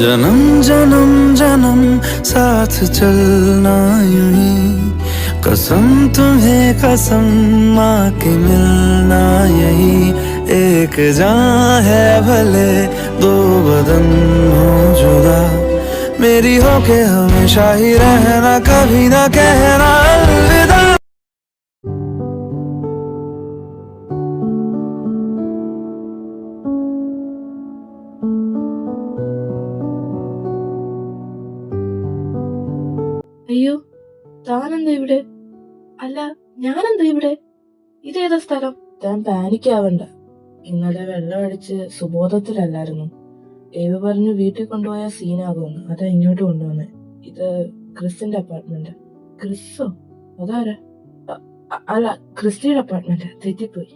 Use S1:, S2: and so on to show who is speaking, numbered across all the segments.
S1: जन्म जन्म जन्म साथ चलना यूं ही, कसम तुम्हें कसम माँ के मिलना यही। एक जान है भले दो बदन हो जुदा, मेरी होके हमेशा ही रहना, कभी ना कहना अलविदा।
S2: അയ്യോ, താനെന്താ ഇവിടെ? അല്ല, ഞാനെന്താ ഇവിടെ? ഇതേതാ സ്ഥലം? താൻ പാനിക്കാവണ്ട. ഇന്നലെ വെള്ളം അടിച്ച് സുബോധത്തിലല്ലായിരുന്നു. ഏവ് പറഞ്ഞു വീട്ടിൽ കൊണ്ടുപോയ സീനാകുമെന്ന്. അതാ ഇങ്ങോട്ട് കൊണ്ടുവന്നേ. ഇത് ക്രിസിന്റെ അപ്പാർട്ട്മെന്റ്. ക്രിസോ? അതാരാ? അല്ല, ക്രിസ്റ്റിയുടെ അപ്പാർട്ട്മെന്റ്. തെറ്റിപ്പോയി.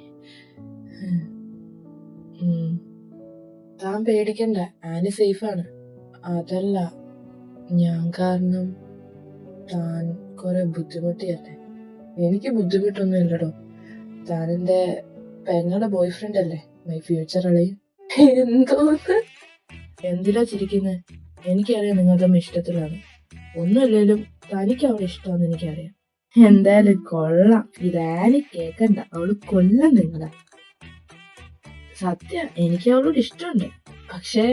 S2: താൻ പേടിക്കണ്ട, ആനി സേഫാണ്. അതല്ല, ഞാൻ കാരണം താൻ കുറെ ബുദ്ധിമുട്ടിയല്ലേ? എനിക്ക് ബുദ്ധിമുട്ടൊന്നും ഇല്ലടോ. താൻ എന്റെ പെങ്ങളുടെ ബോയ് ഫ്രണ്ട് അല്ലേ? മൈ ഫ്യൂച്ചർ അളയും. എന്തോന്ന്? എന്തിനാ ചിരിക്കുന്നത്? എനിക്കറിയാം നിങ്ങൾ തമ്മിൽ ഇഷ്ടത്തിലാണ്. ഒന്നുമില്ലേലും തനിക്ക് അവളെ ഇഷ്ടമാണെന്ന് എനിക്കറിയാം. എന്തായാലും കൊള്ളാം. ഇതാനി കേക്കണ്ട, അവള് കൊല്ലം നിങ്ങളാ. സത്യം, എനിക്ക് അവളോട് ഇഷ്ടമുണ്ട്. പക്ഷെ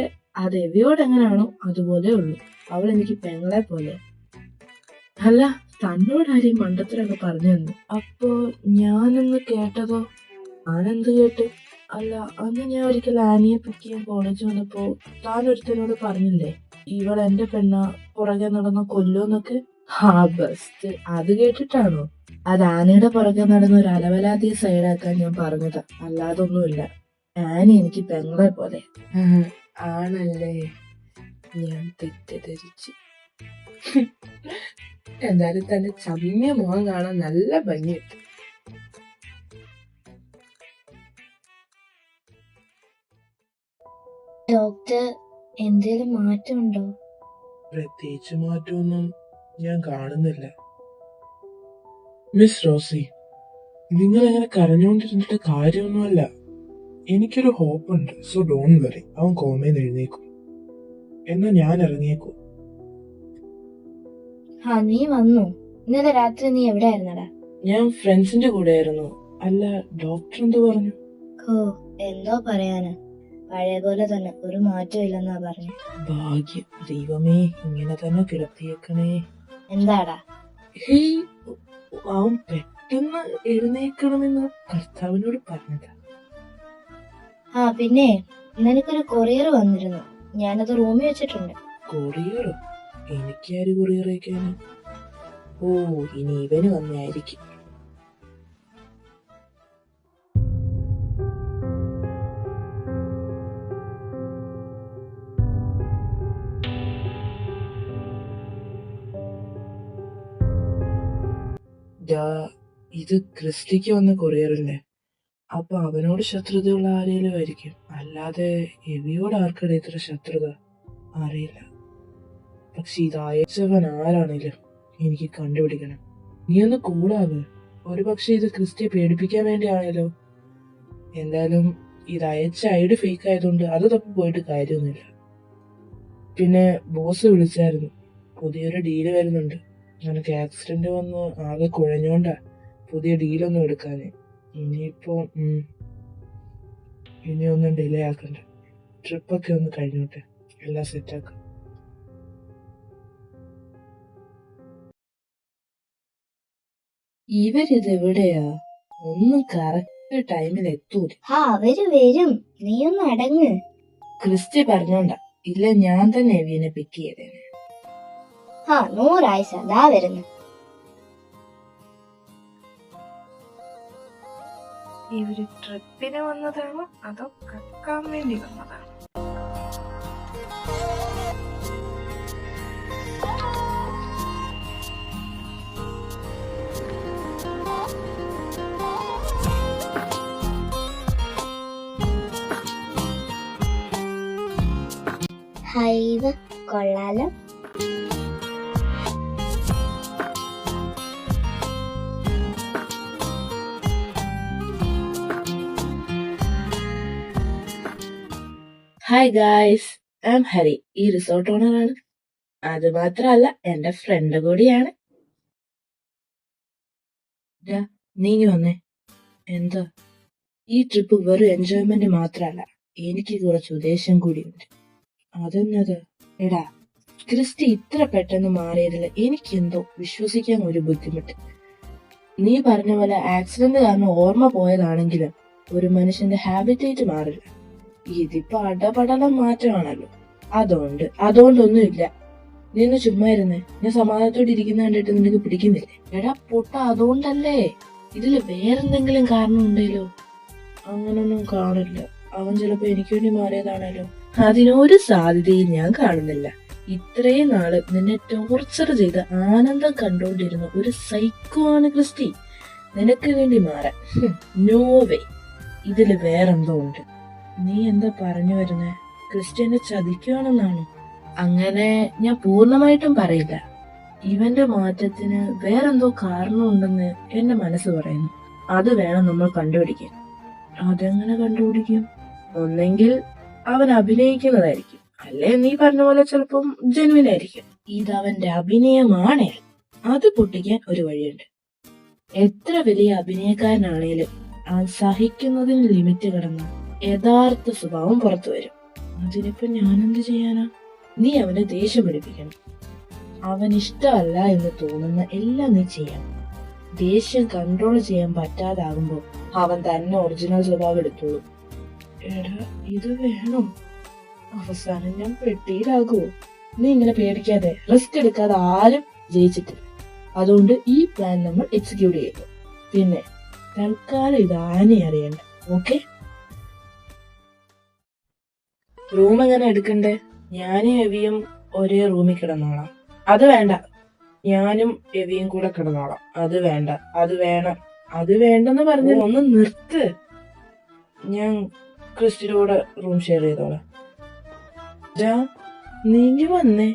S2: അത് എവിയോട് എങ്ങനെയാണോ അതുപോലെ ഉള്ളൂ. അവൾ എനിക്ക് പെങ്ങളെ പോലെ. അല്ല, തന്നോട് ആരെയും മണ്ടത്തിലൊക്കെ പറഞ്ഞു തന്നു. അപ്പോ ഞാനൊന്ന് കേട്ടതോ? ഞാനെന്ത് കേട്ടു? അല്ല, അന്ന് ഞാൻ ഒരിക്കൽ ആനിയെ പിക്ക് ചെയ്യാൻ കോളേജ് വന്നപ്പോ താൻ ഒരുത്തനോട് പറഞ്ഞില്ലേ, ഇവൾ എന്റെ പെണ്ണ, പുറകെ നടന്ന കൊല്ലോന്നൊക്കെ? ബെസ്റ്റ്. അത് കേട്ടിട്ടാണോ? അത് ആനയുടെ പുറകെ നടന്ന ഒരു അലവലാതിയെ സൈഡാക്കാൻ ഞാൻ പറഞ്ഞതാ, അല്ലാതൊന്നുമില്ല. ആനി എനിക്ക് പെങ്ങളെ പോലെ. ആണല്ലേ? ഞാൻ തെറ്റിദ്ധരിച്ചു. എന്തായാലും തന്നെ ചമ്മിയ മുഖം കാണാൻ നല്ല ഭംഗിയുണ്ട്.
S3: ഡോക്ടർ, എന്തേലും മാറ്റമുണ്ടോ?
S4: പ്രത്യേകിച്ച് മാറ്റമൊന്നും ഞാൻ കാണുന്നില്ല. മിസ് റോസി, നിങ്ങൾ എങ്ങനെ കരഞ്ഞുകൊണ്ടിരുന്നിട്ട് കാര്യമൊന്നുമല്ല. എനിക്കൊരു ഹോപ്പുണ്ട്. So don't worry. അവൻ കോമയിൽ എഴുന്നേക്കും. എന്നാ ഞാൻ ഇറങ്ങിയേക്കും.
S3: നീ വന്നു? ഇന്നലെ രാത്രി നീ എവിടെ ആയിരുന്നടാ?
S4: ഞാൻ ഫ്രണ്ട്സിന്റെ കൂടെ ആയിരുന്നു. അല്ല, ഡോക്ടർ എന്ത് പറഞ്ഞു?
S3: എന്തോ പറയാന്, പഴയ പോലെ തന്നെ, ഒരു മാറ്റം ഇല്ലെന്നാ പറഞ്ഞു.
S4: ഭാഗ്യം. ദൈവമേ, ഇങ്ങനെ തന്നെ കിടത്തിയേക്കണേ.
S3: എന്താടാ?
S4: ഹേയ്, അവൻ പെട്ടെന്ന് എഴുന്നേക്കണമെന്ന് കർത്താവിനോട് പറഞ്ഞതാ.
S3: പിന്നെ നിനക്കൊരു കൊറിയർ വന്നിരുന്നു. ഞാനത് റൂമിൽ വെച്ചിട്ടുണ്ട്.
S4: കൊറിയറോ? എനിക്കാര് കൊറിയർ അയക്കാന്? ഓ, ഇനി ഇവന് വന്നായിരിക്കും. ഇത് ക്രിസ്റ്റിക്ക് വന്ന കൊറിയറല്ലേ? അപ്പൊ അവനോട് ശത്രുതയുള്ള ആരേലും ആയിരിക്കും. അല്ലാതെ എവിയോട് ആർക്കടെ ഇത്ര ശത്രുത അറിയില്ല. പക്ഷെ ഇത് അയച്ചവൻ ആരാണേലും എനിക്ക് കണ്ടുപിടിക്കണം. നീ ഒന്ന് കൂടാവ്. ഒരു പക്ഷെ ഇത് ക്രിസ്റ്റിയെ പേടിപ്പിക്കാൻ വേണ്ടിയാണല്ലോ. എന്തായാലും ഇത് അയച്ച ഐഡി ഫേക്ക് ആയതുകൊണ്ട് അത് തപ്പി പോയിട്ട് കാര്യമൊന്നുമില്ല. പിന്നെ ബോസ് വിളിച്ചായിരുന്നു, പുതിയൊരു ഡീല് വരുന്നുണ്ട്. നിനക്ക് ആക്സിഡന്റ് വന്ന് ആകെ കുഴഞ്ഞോണ്ടാ പുതിയ ഡീലൊന്നും എടുക്കാന്. ഇനിയിപ്പോ ഇനിയൊന്നും ഡിലേ ആക്കണ്ട. ട്രിപ്പൊക്കെ ഒന്ന് കഴിഞ്ഞോട്ടെ, എല്ലാം സെറ്റാക്കാം.
S2: ഇവരിത് എവിടെയാ? ഒന്നും കറക്റ്റ് ടൈമിൽ എത്തൂല.
S3: അവര് വരും, നീ ഒന്ന് അടങ്ങ്.
S2: ക്രിസ്റ്റി പറഞ്ഞോണ്ട, ഇല്ല ഞാൻ തന്നെ എവിനെ പിക്ക് ചെയ്തേനെ.
S3: 100 ആഴ്ച ദാ വരുന്നു.
S2: ഇവര് ട്രിപ്പിന് വന്നതാണോ അതോ കക്കാൻ വേണ്ടി വന്നതാണോ?
S3: ഹൈവ കൊള്ളാലോ.
S2: Hi guys, I M Hari, ഈ റിസോർട്ട് ഓണറാണ്. അത് മാത്രമല്ല എന്റെ ഫ്രണ്ട് കൂടിയാണ്. ഡാ, നീങ്ങി വന്നേ. എന്താ? ഈ ട്രിപ്പ് വെറും എൻജോയ്മെന്റ് മാത്രമല്ല, എനിക്ക് കുറച്ച് ഉദ്ദേശം കൂടിയുണ്ട്. അതെന്നത്? എടാ, ക്രിസ്റ്റി ഇത്ര പെട്ടെന്ന് മാറിയതിൽ എനിക്കെന്തോ വിശ്വസിക്കാൻ ഒരു ബുദ്ധിമുട്ട്. നീ പറഞ്ഞ പോലെ ആക്സിഡന്റ് കാരണം ഓർമ്മ പോയതാണെങ്കിലും ഒരു മനുഷ്യന്റെ ഹാബിറ്റേറ്റ് മാറില്ല. ഇതിപ്പോ അടപടലം മാറ്റമാണല്ലോ. അതുകൊണ്ടൊന്നുമില്ല. നിന്ന് ചുമ്മാ ഇരുന്നേ. ഞാൻ സമാധാനത്തോടെ ഇരിക്കുന്ന കണ്ടിട്ട് നിനക്ക് പിടിക്കുന്നില്ലേ? എടാ പൊട്ട, അതുകൊണ്ടല്ലേ. ഇതില് വേറെന്തെങ്കിലും കാരണം ഉണ്ടല്ലോ? അങ്ങനൊന്നും കാണില്ല. അവൻ ചിലപ്പോ എനിക്ക് വേണ്ടി മാറിയതാണല്ലോ. അതിനൊരു സാധ്യതയും ഞാൻ കാണുന്നില്ല. ഇത്രയും നാള് നിന്നെ ടോർച്ചർ ചെയ്ത് ആനന്ദം കണ്ടോണ്ടിരുന്ന ഒരു സൈക്കോ ആണ് ക്രിസ്റ്റി. നിനക്ക് വേണ്ടി മാറാൻ നോ വേ. ഇതില് വേറെന്തോ ഉണ്ട്. നീ എന്താ പറഞ്ഞു വരുന്നേ? ക്രിസ്ത്യനെ ചതിക്കുകയാണെന്നാണോ? അങ്ങനെ ഞാൻ പൂർണ്ണമായിട്ടും പറയില്ല. ഇവന്റെ മാറ്റത്തിന് വേറെന്തോ കാരണമുണ്ടെന്ന് എന്റെ മനസ്സ് പറയുന്നു. അത് വേണം നമ്മൾ കണ്ടുപിടിക്കാൻ. അതെങ്ങനെ കണ്ടുപിടിക്കും? ഒന്നെങ്കിൽ അവൻ അഭിനയിക്കുന്നതായിരിക്കും, അല്ലെ നീ പറഞ്ഞ പോലെ ചിലപ്പം ജെനുവിൻ ആയിരിക്കും. ഇതവന്റെ അഭിനയമാണേ. അത് പൊട്ടിക്കാൻ ഒരു വഴിയുണ്ട്. എത്ര വലിയ അഭിനയക്കാരനാണേലും അവൻ സഹിക്കുന്നതിന് ലിമിറ്റ് കടന്ന യഥാർത്ഥ സ്വഭാവം പുറത്തു വരും. അതിനിപ്പോ ഞാനെന്ത് ചെയ്യാനാ? നീ അവനെ ദേഷ്യം പിടിപ്പിക്കണം. അവൻ ഇഷ്ടമല്ല എന്ന് തോന്നുന്ന എല്ലാം നീ ചെയ്യണം. ദേഷ്യം കൺട്രോൾ ചെയ്യാൻ പറ്റാതാകുമ്പോ അവൻ തന്നെ ഒറിജിനൽ സ്വഭാവം എടുത്തോളൂ. എടാ, ഇത് വേണോ? അവസാനം ഞാൻ പെട്ടിയിലാകുമോ? നീ ഇങ്ങനെ പേടിക്കാതെ, റിസ്ക് എടുക്കാതെ ആരും ജയിച്ചിട്ടില്ല. അതുകൊണ്ട് ഈ പ്ലാൻ നമ്മൾ എക്സിക്യൂട്ട് ചെയ്തു. പിന്നെ തൽക്കാലം ഇത് ആനെ അറിയണ്ട. ഓക്കെ? റൂം എങ്ങനെ എടുക്കണ്ടേ? ഞാനും എവിയും ഒരേ റൂമിൽ കിടന്നോളാം. അത് വേണ്ട. ഞാനും എവിയും കൂടെ കിടന്നോളാം. അത് വേണ്ട. അത് വേണം. അത് വേണ്ടെന്ന് പറഞ്ഞ് ഒന്ന് നിർത്ത്. ഞാൻ ക്രിസ്റ്റിയുടെ കൂടെ റൂം ഷെയർ ചെയ്തോളാം. നീങ്ങി വന്നേ.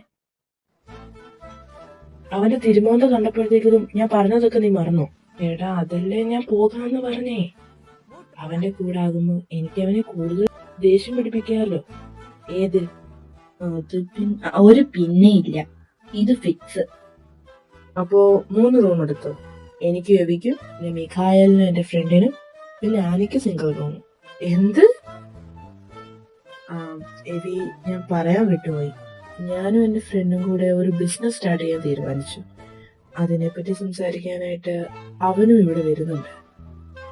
S2: അവന്റെ തിരുമോന്ത കണ്ടപ്പോഴത്തേക്കും ഞാൻ പറഞ്ഞതൊക്കെ നീ മറന്നോ? എടാ, അതല്ലേ ഞാൻ പോകാന്ന് പറഞ്ഞേ. അവന്റെ കൂടെ ആകുമ്പോ എനിക്ക് അവനെ കൂടുതൽ ദേഷ്യം പിടിപ്പിക്കാമല്ലോ. ഏത്? അത് ഒരു പിന്നെ ഇല്ല. ഇത് ഫിക്സ്. അപ്പോ 3 റൂം എടുത്തോ. എനിക്ക് എവിക്കും, പിന്നെ മിഖായലിനും എന്റെ ഫ്രണ്ടിനും, പിന്നെ ആനിക്ക് സിംഗിൾ റൂം. എന്ത്? എവി, ഞാൻ പറയാൻ വിട്ടുപോയി. ഞാനും എന്റെ ഫ്രണ്ടും കൂടെ ഒരു ബിസിനസ് സ്റ്റാർട്ട് ചെയ്യാൻ തീരുമാനിച്ചു. അതിനെപ്പറ്റി സംസാരിക്കാനായിട്ട് അവനും ഇവിടെ വരുന്നുണ്ട്.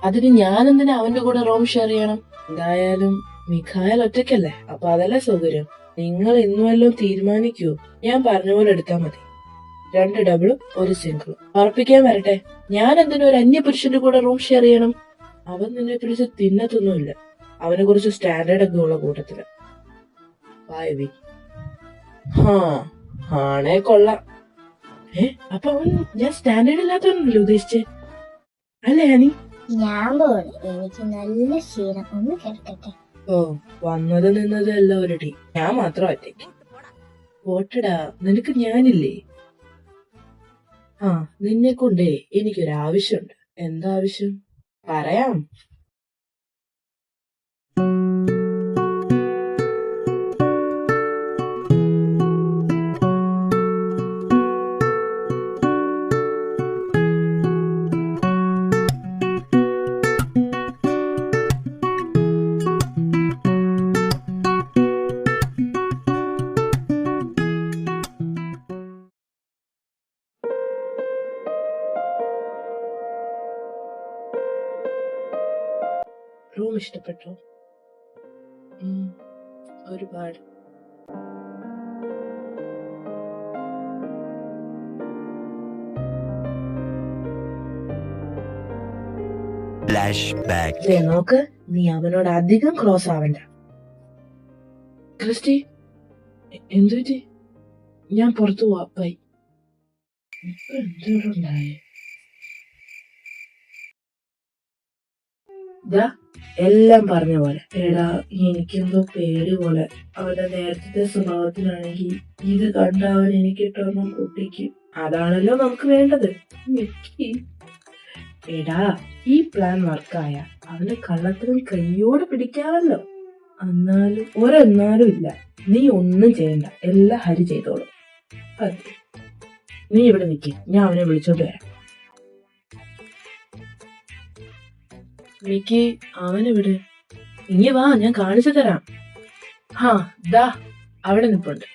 S2: അതിന് ഞാൻ എന്തിനാ അവന്റെ കൂടെ റൂം ഷെയർ ചെയ്യണം? എന്തായാലും മിഖായൽ ഒറ്റയ്ക്കല്ലേ, അപ്പൊ അതല്ലേ സൗകര്യം. നിങ്ങൾ ഇന്നുവല്ലോ തീരുമാനിക്കൂ. ഞാൻ പറഞ്ഞ പോലെ എടുത്താൽ മതി. 2 ഡബിളും 1 സിംഗിളും. ഉറപ്പിക്കാൻ വരട്ടെ. ഞാൻ എന്തിനാ ഒരു അന്യപുരുഷന്റെ കൂടെ റൂം ഷെയർ ചെയ്യണം? അവൻ നിന്നെ പിടിച്ച് തിന്നത്തൊന്നുമില്ല. അവനെ കുറിച്ച് സ്റ്റാൻഡേർഡ് ഒക്കെ ഉള്ള കൂട്ടത്തില്. വായവി. ആണേ കൊള്ളാം. അപ്പൊ അവൻ ഞാൻ സ്റ്റാൻഡേർഡ് ഇല്ലാത്തവനല്ലേ ഉദ്ദേശിച്ചേ? അല്ലേ ഹനി?
S3: ഞാൻ പോണു. എനിക്ക് നല്ല ക്ഷീണം. ഒന്ന് കിടക്കട്ടെ.
S2: ഓ, വന്നത് നിന്നത് എല്ലാം ഒരു ടീം. ഞാൻ മാത്രം ഒറ്റയ്ക്ക്. പോട്ടടാ, നിനക്ക് ഞാനില്ലേ? നിന്നെ കൊണ്ടേ എനിക്കൊരാവശ്യമുണ്ട്. എന്താ ആവശ്യം? പറയാം. റൂം ഇഷ്ടപ്പെട്ടോ? ഒരുപാട്. നോക്ക്, നീ അവനോട് അധികം ക്ലോസ് ആവണ്ട. ക്രിസ്റ്റി, എന്തുപറ്റി? ഞാൻ പുറത്തു പോവാപ്പായി. ഇപ്പൊ എന്തുണ്ടായേ? എല്ലാം പറഞ്ഞ പോലെ. എടാ, എനിക്കെന്തോ പേടി പോലെ. അവന്റെ നേരത്തെ സ്വഭാവത്തിലാണെങ്കിൽ ഇത് കണ്ട അവൻ എനിക്കിട്ടൊന്നും പൊട്ടിക്കും. അതാണല്ലോ നമുക്ക് വേണ്ടത്. എടാ, ഈ പ്ലാൻ വർക്കായ അവന്റെ കള്ളത്തിനും കയ്യോടെ പിടിക്കാമല്ലോ. എന്നാലും ഇല്ല. നീ ഒന്നും ചെയ്യണ്ട, എല്ലാം ഹരി ചെയ്തോളും. അതെ, നീ ഇവിടെ നിൽക്ക്, ഞാൻ അവനെ വിളിച്ചോണ്ട് വരാം. മിക്കി, അവനെവിടെ? ഇനി വാ, ഞാൻ കാണിച്ചു തരാം. ഹാ, ദാ അവിടെ നിപ്പുണ്ട്.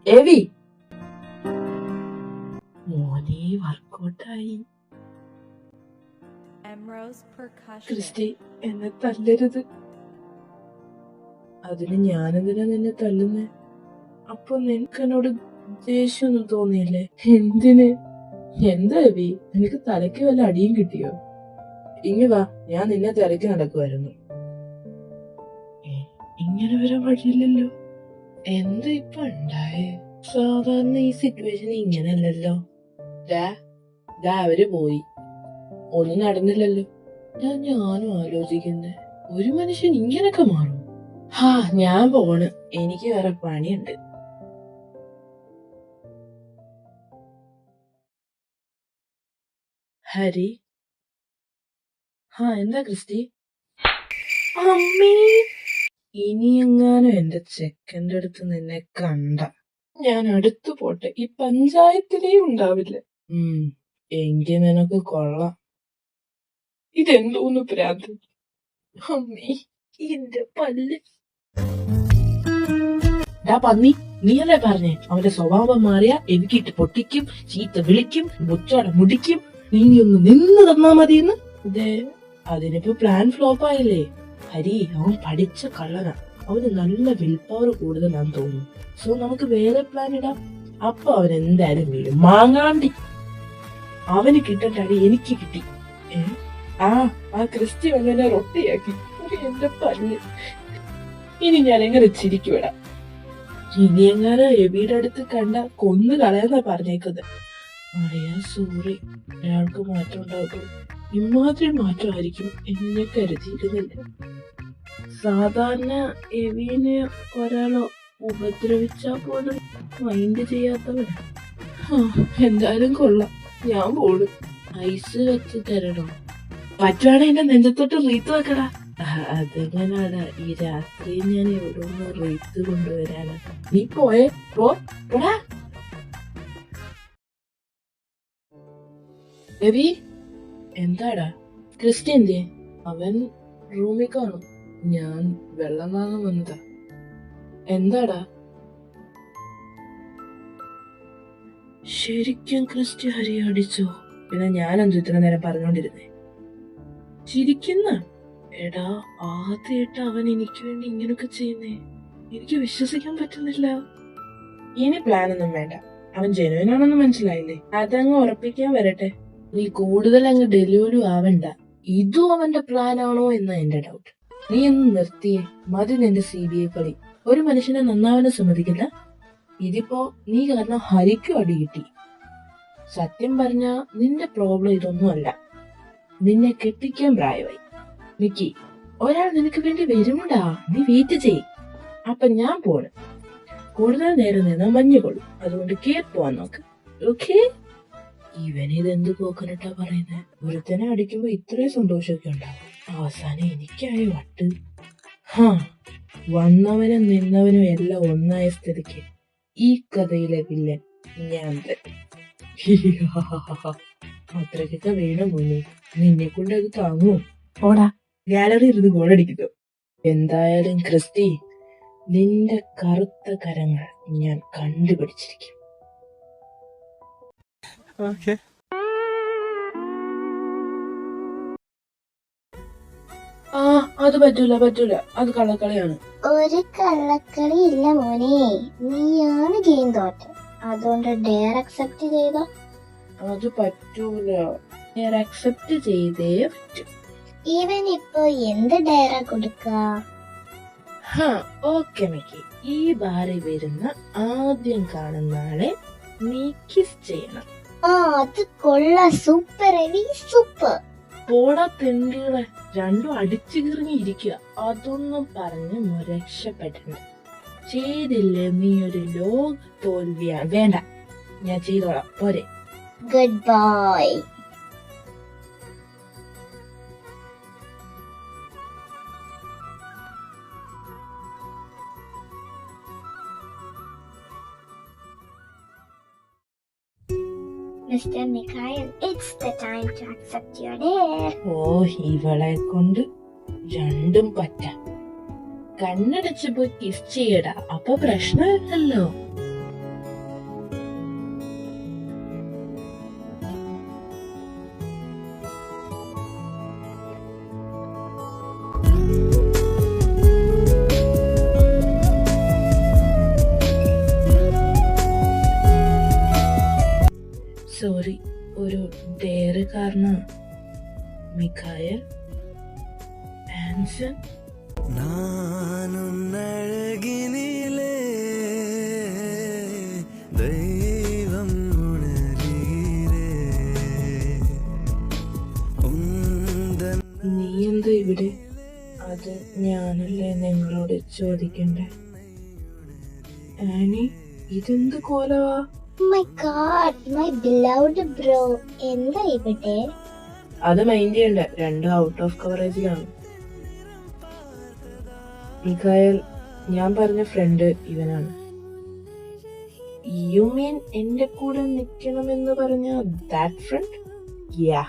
S2: എവി, മോനെ വർക്കൗട്ടായി. ക്രിസ്റ്റി, എന്നെ തല്ലരുത്. അതിന് ഞാനെന്തിനാ നിന്നെ തല്ലുന്നേ? അപ്പൊ നിനക്കെന്നോട് ദേഷ്യമൊന്നും തോന്നിയില്ലേ? എന്തിന്? എന്താ എവി, നിനക്ക് തലയ്ക്ക് വല്ല അടിയും കിട്ടിയോ? ഇങ്ങ് വാ, ഞാൻ നിന്നെ തിരക്കി നടക്കുമായിരുന്നു. ഇങ്ങനെ വരാൻ വഴിയില്ലല്ലോ. എന്താ ഇപ്പൊ ഉണ്ടായേ? സാധാരണ ഈ സിറ്റുവേഷൻ ഇങ്ങനല്ലല്ലോ. അവര് പോയി, ഒന്നും നടന്നില്ലല്ലോ. ഞാനും ആലോചിക്കുന്നേ, ഒരു മനുഷ്യൻ ഇങ്ങനൊക്കെ മാറും? ഹാ, ഞാൻ പോണ്, എനിക്ക് വേറെ പണിയുണ്ട്. ഹരി, ഹാ, എന്താ ക്രിസ്റ്റി? അമ്മേ, ഇനിയെങ്ങാനും എന്റെ ചെക്കൻ്റെ അടുത്ത് നിന്നെ കണ്ട ഞാൻ അടുത്തു പോട്ടെ, ഈ പഞ്ചായത്തിലേ ഉണ്ടാവില്ല. എങ്കിൽ നിനക്ക് കൊള്ളാം. ഇതെന്തോന്ന് പ്രാന്ത്? അമ്മേ, എന്റെ പല്ല്. പന്നി, നീയല്ലേ പറഞ്ഞേ അവന്റെ സ്വഭാവം മാറിയ എനിക്കിട്ട് പൊട്ടിക്കും, ചീത്ത വിളിക്കും, മുച്ചോടെ മുടിക്കും, നീ ഒന്ന് നിന്ന് തന്നാ മതിയെന്ന്. അതിനിപ്പോ പ്ലാൻ ഫ്ലോപ്പ് ആയില്ലേ? ഹരി, അവൻ പഠിച്ച കള്ളനാ, അവന് നല്ല വിൽ പവർ കൂടുതലാന്ന് തോന്നുന്നു. സോ നമുക്ക് വേറെ പ്ലാൻ ഇടാം. അപ്പൊ അവൻ എന്തായാലും വീഴും. മാങ്ങാണ്ടി, അവന് കിട്ടേണ്ട അടി എനിക്ക് കിട്ടി. ആ ക്രിസ്റ്റി വന്നെ റൊട്ടിയാക്കി. എന്റെ പല്ല്, ഇനി ഞാൻ എങ്ങനെ ചിരിക്കുവിടാം? ഇനി എങ്ങനെ എവിയുടെ അടുത്ത് കണ്ട കൊന്നു കളയാന്നാ പറഞ്ഞേക്കുന്നത്. അറിയാ, സോറി, അയാൾക്ക് മാറ്റം ഉണ്ടാകും. ഇമാതിരി മാറ്റമായിരിക്കും എന്നെ കരുതിയിരുന്നില്ല. സാധാരണ എവിനെ ഒരാളോ ഉപദ്രവിച്ചാ പോലും മൈൻഡ് ചെയ്യാത്തവരാ. എന്തായാലും കൊള്ളാം, ഞാൻ പോളും. ഐസ് വെച്ച് തരണോ? പറ്റുവാണെ എന്റെ നെഞ്ചത്തോട്ട് റീത്ത് വെക്കടാ. അതെങ്ങനാടാ, ഈ രാത്രി ഞാൻ എവിടെ നിന്ന് റീത്ത് കൊണ്ടുവരാനാ? നീ പോയേ, പോടാ. എവി, എന്താടാ? ക്രിസ്റ്റി എന്തിയെ? അവൻ റൂമിൽ കാണും, ഞാൻ വെള്ളം വാങ്ങാൻ വന്നതാ. എന്താടാ? ശരിക്കും ക്രിസ്റ്റി ഹരി അടിച്ചോ? പിന്നെ ഞാനെന്തു ഇത്ര നേരം പറഞ്ഞോണ്ടിരുന്നേ? ചിരിക്കുന്ന? എടാ, ആദ്യമായിട്ട് അവൻ എനിക്ക് വേണ്ടി ഇങ്ങനൊക്കെ ചെയ്യുന്നേ. എനിക്ക് വിശ്വസിക്കാൻ പറ്റുന്നില്ല. ഇനി പ്ലാനൊന്നും വേണ്ട, അവൻ ജനുവനാണെന്ന് മനസ്സിലായില്ലേ? അതങ്ങ് ഉറപ്പിക്കാൻ വരട്ടെ. നീ കൂടുതൽ അങ്ങ് ഡെലിവറി ആവണ്ട. ഇതും അവന്റെ പ്ലാൻ ആണോ എന്ന് എന്റെ ഡൗട്ട്. നീ ഒന്ന് നിർത്തിയേ, മതി നിന്റെ CBI കളി. ഒരു മനുഷ്യനെ നന്നാവാനും സമ്മതിക്കില്ല. ഇതിപ്പോ നീ കാരണം ഹരിക്കും അടി കിട്ടി. സത്യം പറഞ്ഞ നിന്റെ പ്രോബ്ലം ഇതൊന്നും അല്ല, നിന്നെ കെട്ടിക്കാൻ പ്രായമായി. മിക്കി, ഒരാൾ നിനക്ക് വേണ്ടി വരുമുണ്ടാ, നീ വെയിറ്റ് ചെയ്. അപ്പൊ ഞാൻ പോണ്. കൂടുതൽ നേരം നിന്നാ മഞ്ഞുകൊള്ളും, അതുകൊണ്ട് കേറി പോവാൻ നോക്ക്. ഓക്കേ? ഇവനിതെന്ത് കോക്കനട്ടാ പറയുന്നേ? ഒരുത്തനെ അടിക്കുമ്പോ ഇത്രയും സന്തോഷമൊക്കെ ഉണ്ടാവും. അവസാനം എനിക്കായി വട്ട്. വന്നവനും നിന്നവനും എല്ലാം ഒന്നായ സ്ഥിതിക്ക് ഈ കഥയിലെ വില്ലൻ ഞാൻ തന്നെ. അത്രയ്ക്കൊക്കെ വേണം മോനെ, നിന്നെ കൊണ്ട് അത് താങ്ങുമോ? ഓടാ, ഗാലറി ഇരുന്ന് ഗോളടിക്കുന്നു. എന്തായാലും ക്രിസ്റ്റി, നിന്റെ കറുത്ത കരങ്ങൾ ഞാൻ കണ്ടുപിടിച്ചിരിക്കും. അത് പറ്റൂല, അത് കള്ളക്കളിയാണ്.
S3: ഒരു കള്ളക്കളി ഇല്ല മോനെ, നീയാണ് ഗെയിം തോറ്റ. അതുകൊണ്ട് ഡെയർ അക്സെപ്റ്റ് ചെയ്തോ?
S2: അത് പറ്റൂല, ഡെയർ അക്സെപ്റ്റ് ചെയ്തേ പറ്റൂ.
S3: ഇവൻ ഇപ്പൊ എന്ത് ഡെയറാ കൊടുക്ക?
S2: ഓക്കെ മിക്കി, ഈ ബാറിൽ വരുന്ന ആദ്യം കാണുന്ന ആളെ നീ കിസ് ചെയ്യണം.
S3: അത് കൊള്ളാം, സൂപ്പർ ഹെവി, സൂപ്പർ.
S2: പോടാ തെണ്ടികളെ, രണ്ടും അടിച്ചു കിറങ്ങിയിരിക്കുക. അതൊന്നും പറഞ്ഞ് രക്ഷപ്പെടണ്ട. ചെയ്തില്ലേ നീ ഒരു ലോക തോൽവിയാണ്. വേണ്ട, ഞാൻ ചെയ്തോളാം, പോരെ.
S3: Good bye. Mr. Mikhail, it's the time to accept your dare.
S2: ഓ, ഇവളെ കൊണ്ട് രണ്ടും പറ്റാം. കണ്ണടച്ച് പോയി കിസ് ചെയ്യടാ, അപ്പൊ പ്രശ്നമില്ലല്ലോ. സോറി, ഒരു ഡേറ് കാരണം. മിഖായൽ, ആൻസൺ,
S1: നാനുന്നഴകിനിലേ ദൈവം ഉണരീരേ ഉന്തൻ
S2: നീ എന്താ ഇവിടെ? അത് ഞാനല്ലേ നിങ്ങളോട് ചോദിക്കണ്ടേ? ആനി, ഇതെന്ത് കോലവാ?
S3: Oh my god, my beloved bro. എന്താ ഇവിടെ?
S2: അത് മൈൻഡ് ചെയ്യണ്ട, രണ്ടും ഔട്ട് ഓഫ് കവറേജിലാണ്. മിഖായൽ, ഞാൻ പറഞ്ഞ ഫ്രണ്ട് ഇവനാണ്. യു മീൻ എന്റെ കൂടെ നിൽക്കണമെന്ന് പറഞ്ഞ ദാറ്റ് ഫ്രണ്ട്? യാ.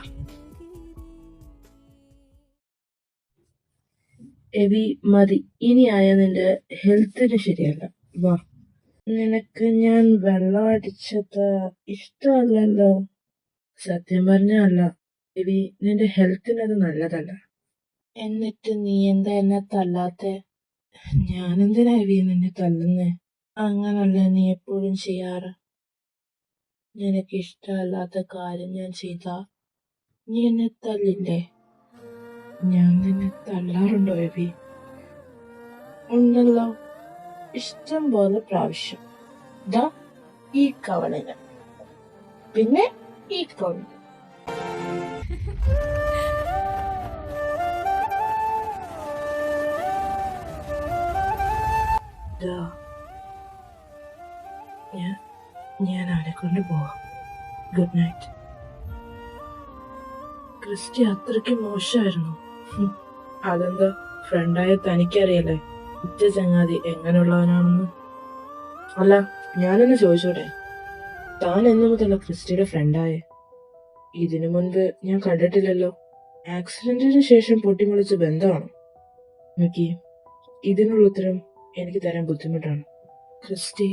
S2: എവി, മതി. ഇനിയായ നിന്റെ ഹെൽത്തിന് ശരിയല്ല. വാ. നിനക്ക് ഞാൻ വെള്ളം അടിച്ചത് ഇഷ്ടമല്ലല്ലോ. സത്യം പറഞ്ഞല്ല എവി, നിന്റെ ഹെൽത്തിനത് നല്ലതല്ല. എന്നിട്ട് നീ എന്താ എന്നെ തല്ലാത്തെ? ഞാനെന്തിനാ എവി നിന്നെ തല്ലുന്നേ? അങ്ങനല്ല നീ എപ്പോഴും ചെയ്യാറ്. നിനക്ക് ഇഷ്ടമല്ലാത്ത കാര്യം ഞാൻ ചെയ്താ നീ എന്നെ തല്ലില്ലേ? ഞാൻ നിന്നെ തല്ലാറുണ്ടോ എവി? ഉണ്ടല്ലോ, ഇഷ്ടം പോലെ പ്രാവശ്യം. ദാ ഈ കവളിന്, പിന്നെ ഈ കവളിന്. ഞാൻ അവനെ കൊണ്ട് പോവാം. Good night. ക്രിസ്റ്റി അത്രയ്ക്ക് മോശമായിരുന്നു. അതെന്താ? ഫ്രണ്ടായ തനിക്കറിയല്ലേ ഉറ്റ ചങ്ങാതി എങ്ങനെയുള്ളവനാണെന്ന്. അല്ല, ഞാനൊന്ന് ചോദിച്ചോട്ടെ, താൻ എന്നു മുതല ക്രിസ്റ്റിയുടെ ഫ്രണ്ടായേ? ഇതിനു മുൻപ് ഞാൻ കണ്ടിട്ടില്ലല്ലോ. ആക്സിഡന്റിന് ശേഷം പൊട്ടിമുളിച്ച ബന്ധമാണോ? നോക്കി, ഇതിനുള്ള ഉത്തരം എനിക്ക് തരാൻ ബുദ്ധിമുട്ടാണ്. ക്രിസ്റ്റി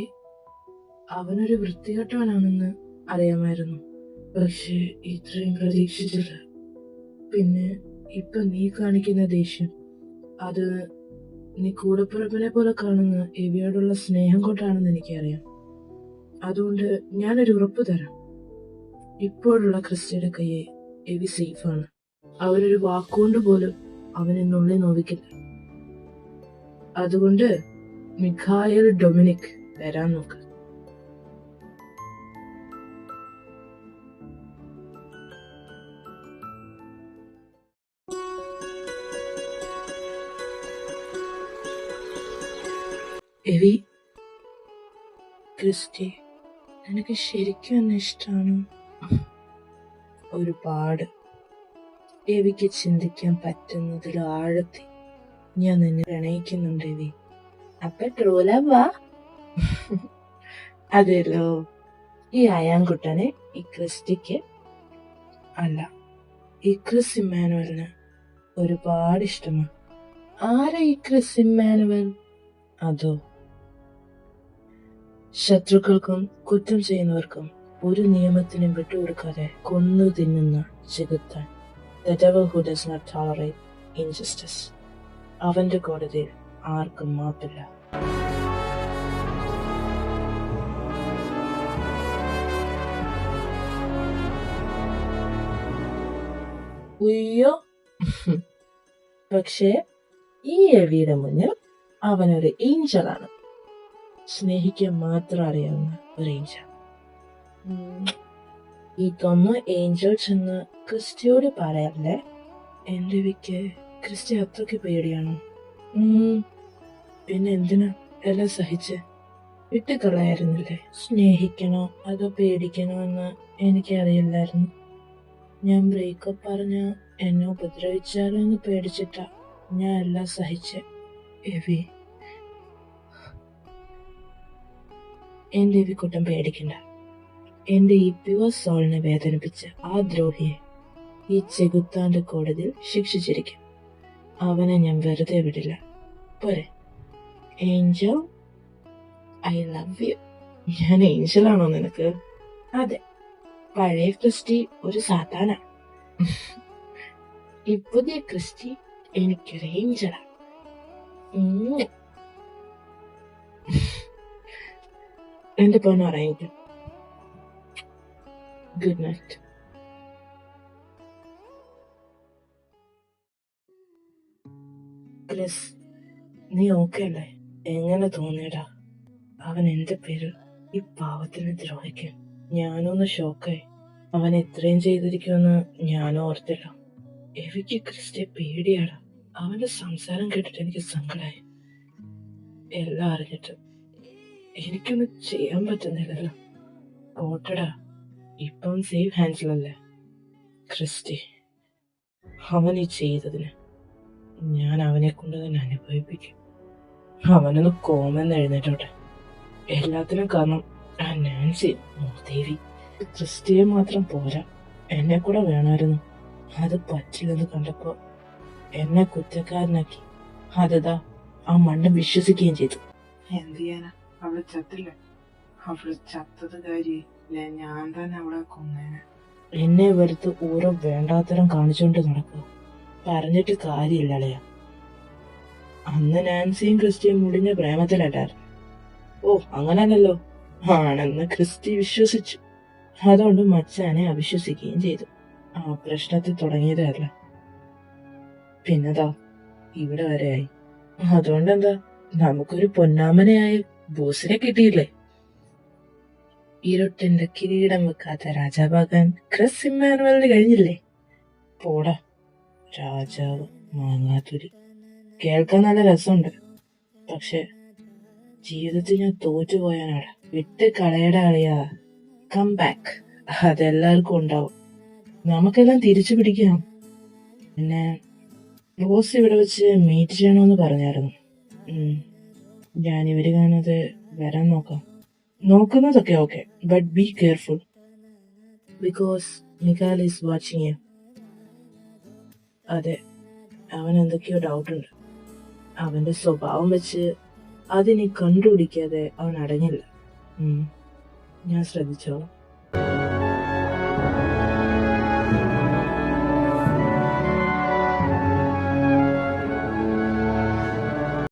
S2: അവനൊരു വൃത്തികെട്ടവനാണെന്ന് അറിയാമായിരുന്നു, പക്ഷെ ഇത്രയും പ്രതീക്ഷിച്ചില്ല. പിന്നെ ഇപ്പൊ നീ കാണിക്കുന്ന ദേഷ്യം, അത് നീ കൂടപ്പിറപ്പിനെ പോലെ കാണുന്ന എവിയോടുള്ള സ്നേഹം കൊണ്ടാണെന്ന് എനിക്കറിയാം. അതുകൊണ്ട് ഞാനൊരു ഉറപ്പ് തരാം, ഇപ്പോഴുള്ള ക്രിസ്റ്റിയുടെ കയ്യെ എവി സേഫാണ്. അവനൊരു വാക്കുകൊണ്ട് പോലും അവനെന്നുള്ളിൽ നോവിക്കില്ല. അതുകൊണ്ട് മിഖായൽ ഡൊമിനിക് വരാൻ നോക്ക്. എവി, ക്രിസ്റ്റി നിനക്ക് ശരിക്കും എന്നെ ഇഷ്ടമാണോ? ഒരുപാട്. എവിക്ക് ചിന്തിക്കാൻ പറ്റുന്നതിൽ ആഴത്തി ഞാൻ നിന്നെ പ്രണയിക്കുന്നുണ്ട് എവി. അപ്പൊ ട്രോലവാ? അതെല്ലോ, ഈ അയാൻകുട്ടനെ ഈ ക്രിസ്റ്റിക്ക് അല്ല, ഈ ക്രിസ് ഇമ്മാനുവലിന് ഒരുപാട് ഇഷ്ടമാണ്. ആരാ ഈ ക്രിസ് ഇമ്മാനുവൽ? അതോ ശത്രുക്കൾക്കും കുറ്റം ചെയ്യുന്നവർക്കും ഒരു നിയമത്തിനും വിട്ടുകൊടുക്കാതെ കൊന്നു തിന്നുന്ന ചെകുത്താൻ. The devil who does not tolerate injustice. അവന്റെ കോടതിയിൽ ആർക്കും മാപ്പില്ല. ഉയ്യോ, പക്ഷേ ഈ എവിയുടെ മുന്നിൽ അവനൊരു ഏഞ്ചലാണ്. സ്നേഹിക്കാൻ മാത്രം അറിയാവുന്ന ഒരു ഏഞ്ചൽ. ഈ തൊമ്മ ഏഞ്ചൽ ചെന്ന് ക്രിസ്റ്റിയോട് പറയല്ലേ? എന്റെ വിക്ക് ക്രിസ്റ്റി അത്രയ്ക്ക് പേടിയാണോ? പിന്നെ എന്തിനാ എല്ലാം സഹിച്ച് വിട്ടുകളയായിരുന്നില്ലേ? സ്നേഹിക്കണോ അതോ പേടിക്കണോ എന്ന് എനിക്കറിയില്ലായിരുന്നു. ഞാൻ ബ്രേക്കപ്പ് പറഞ്ഞ എന്നെ ഉപദ്രവിച്ചാലോ എന്ന് പേടിച്ചിട്ടാ ഞാൻ എല്ലാം സഹിച്ച്. എവി, എന്റെ എവിക്കുട്ടം പേടിക്കണ്ട. എന്റെ ഈ പ്യുവർ സോളിനെ വേദനിപ്പിച്ച ആ ദ്രോഹിയെ ഈ ചെകുത്താന്റെ കോടതിയിൽ ശിക്ഷിച്ചിരിക്കും. അവനെ ഞാൻ വെറുതെ വിടില്ല. പോരെ ഏഞ്ചൽ, ഐ ലവ് യു. ഞാൻ ഏഞ്ചലാണോ നിനക്ക്? അതെ, പഴയ ക്രിസ്റ്റി ഒരു സാത്താനാ. ഈ പുതിയ ക്രിസ്റ്റി എനിക്കൊരു ഏഞ്ചലാ. എന്റെ പൊന്ന് പറയുക. Good night. ക്രിസ്, നീ ഓക്കെ അല്ലേ? എങ്ങനെ തോന്നിയടാ അവൻ എന്റെ പേരിൽ ഈ പാവത്തിനെ ദ്രോഹിക്കും? ഞാനൊന്ന് ഷോക്കായി. അവൻ ഇത്രയും ചെയ്തിരിക്കുമെന്ന് ഞാനും ഓർത്തില്ല. എനിക്ക് ക്രിസ്റ്റിയെ പേടിയാടാ. അവന്റെ സംസാരം കേട്ടിട്ട് എനിക്ക് സങ്കടമായി. എല്ലാം അറിഞ്ഞിട്ട് എനിക്കൊന്നും ചെയ്യാൻ പറ്റുന്നില്ലല്ലോ. ഓട്ടടാ, ഇപ്പം സേഫ് ഹാൻഡ്സിലല്ലേ ക്രിസ്റ്റി. അവൻ ഈ ചെയ്തതിന് ഞാൻ അവനെ കൊണ്ട് തന്നെ അനുഭവിപ്പിക്കും. അവനൊന്ന് കോമെന്ന് എഴുന്നേറ്റോട്ടെ. എല്ലാത്തിനും കാരണം ആ നാൻസി ദേവി. ക്രിസ്റ്റിയെ മാത്രം പോരാ, എന്നെ കൂടെ വേണമായിരുന്നു. അത് പറ്റില്ലെന്ന് കണ്ടപ്പോ എന്നെ കുറ്റക്കാരനാക്കി. അതതാ ആ മണ്ണ് വിശ്വസിക്കുകയും ചെയ്തു.
S4: എന്ത് ചെയ്യാനാ, അവള് ചത്തില്ല. അവള് ചത്തത് കാര്യമില്ല, ഞാൻ തന്നെ അവളെ കൊന്നേനെ.
S2: എന്നെ വെറുത്ത് ഓരോ വേണ്ടാത്തരം കാണിച്ചുകൊണ്ട് നടക്കുക. പറഞ്ഞിട്ട് കാര്യമില്ലളയ. അന്ന് നാൻസിയും ക്രിസ്റ്റിയും മുടിഞ്ഞ പ്രേമത്തിലല്ലായിരുന്നു. ഓ അങ്ങനല്ലോ ആണെന്ന് ക്രിസ്റ്റി വിശ്വസിച്ചു. അതുകൊണ്ട് മച്ചാനെ അവിശ്വസിക്കുകയും ചെയ്തു. ആ പ്രശ്നത്തിൽ തുടങ്ങിയതല്ല, പിന്നെതാ ഇവിടെ വരെയായി. അതുകൊണ്ടെന്താ, നമുക്കൊരു പൊന്നാമനയായ ബോസിനെ കിട്ടിയില്ലേ? ഇരുട്ടിന്റെ കിരീടം വെക്കാത്ത രാജാവാകാൻ ക്രിസ് ഇമ്മാനുവലിന് കഴിഞ്ഞില്ലേ? പോടാ രാജാവ് മാങ്ങാത്തുരി. കേൾക്കാൻ നല്ല രസമുണ്ട്, പക്ഷെ ജീവിതത്തിൽ ഞാൻ തോറ്റുപോയാനാടാ. വിട്ട് കളയടാ അളിയാ. Come back. അതെല്ലാവർക്കും ഉണ്ടാവും. നമുക്കെല്ലാം തിരിച്ചു പിടിക്കാം. പിന്നെ ബോസ് ഇവിടെ വെച്ച് മീറ്റ് ചെയ്യണമെന്ന് പറഞ്ഞായിരുന്നു. ഞാൻ ഇവര് കാണാതെ വരാൻ നോക്കാം. നോക്കുന്നതൊക്കെ okay, but be careful because Mikhal is watching you. അതെ, അവൻ എന്തൊക്കെയോ ഡൗട്ടുണ്ട്. അവന്റെ സ്വഭാവം വെച്ച് അതിനെ കണ്ടുപിടിക്കാതെ അവൻ അടങ്ങില്ല. ഞാൻ ശ്രദ്ധിച്ചോളാം.